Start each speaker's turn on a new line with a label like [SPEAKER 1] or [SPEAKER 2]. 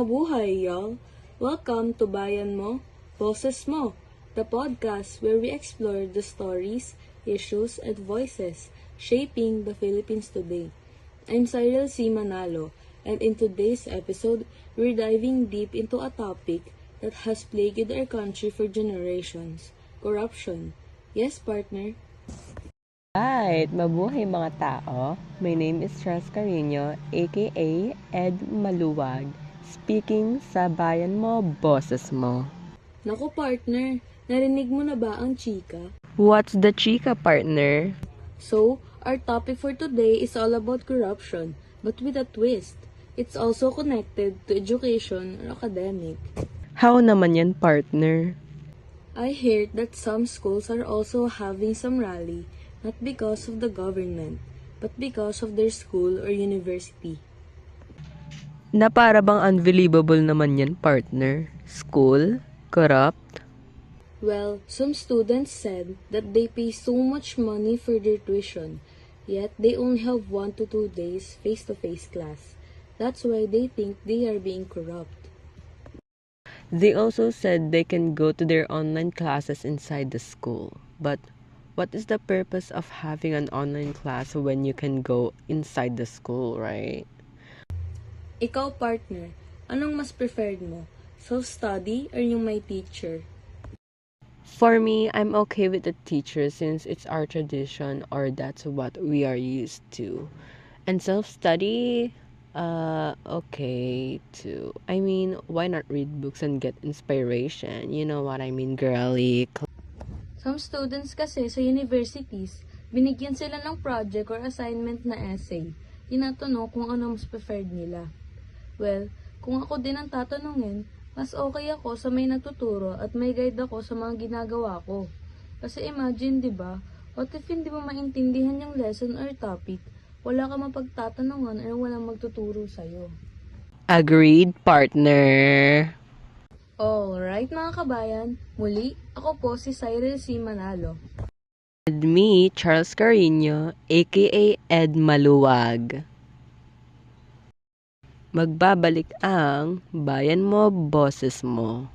[SPEAKER 1] Mabuhay, y'all! Welcome to Bayan Mo, Boses Mo, the podcast where we explore the stories, issues, and voices shaping the Philippines today. I'm Cyril C. Manalo, and in today's episode, we're diving deep into a topic that has plagued our country for generations, corruption. Yes, partner?
[SPEAKER 2] Right, mabuhay mga tao. My name is Charles Carino, aka Ed Maluwag, speaking sa bayan mo, boses mo.
[SPEAKER 1] Naku, partner, narinig mo na ba ang chika?
[SPEAKER 2] What's the chika, partner?
[SPEAKER 1] So, our topic for today is all about corruption, but with a twist. It's also connected to education or academic.
[SPEAKER 2] How naman yan, partner?
[SPEAKER 1] I heard that some schools are also having some rally, not because of the government, but because of their school or university.
[SPEAKER 2] Na para bang unbelievable naman yan, partner? School? Corrupt?
[SPEAKER 1] Well, some students said that they pay so much money for their tuition, yet they only have 1 to 2 days face-to-face class. That's why they think they are being corrupt.
[SPEAKER 2] They also said they can go to their online classes inside the school. But what is the purpose of having an online class when you can go inside the school, right?
[SPEAKER 1] Ikaw, partner, anong mas preferred mo? Self-study or yung may teacher?
[SPEAKER 2] For me, I'm okay with the teacher since it's our tradition or that's what we are used to. And self-study, okay too. I mean, why not read books and get inspiration? You know what I mean, girly?
[SPEAKER 1] Some students kasi sa universities, binigyan sila ng project or assignment na essay. Tinatanong kung ano mas preferred nila. Well, kung ako din ang tatanungin, mas okay ako sa may natuturo at may guide ako sa mga ginagawa ko. Kasi imagine, di ba? What if hindi mo maintindihan yung lesson or topic, wala ka mapagtatanungan or walang magtuturo sa'yo.
[SPEAKER 2] Agreed, partner.
[SPEAKER 1] Alright mga kabayan, muli, ako po si Cyril C. Manalo.
[SPEAKER 2] And me, Charles Carino, aka Ed Maluwag. Magbabalik ang Bayan Mo, Boses Mo.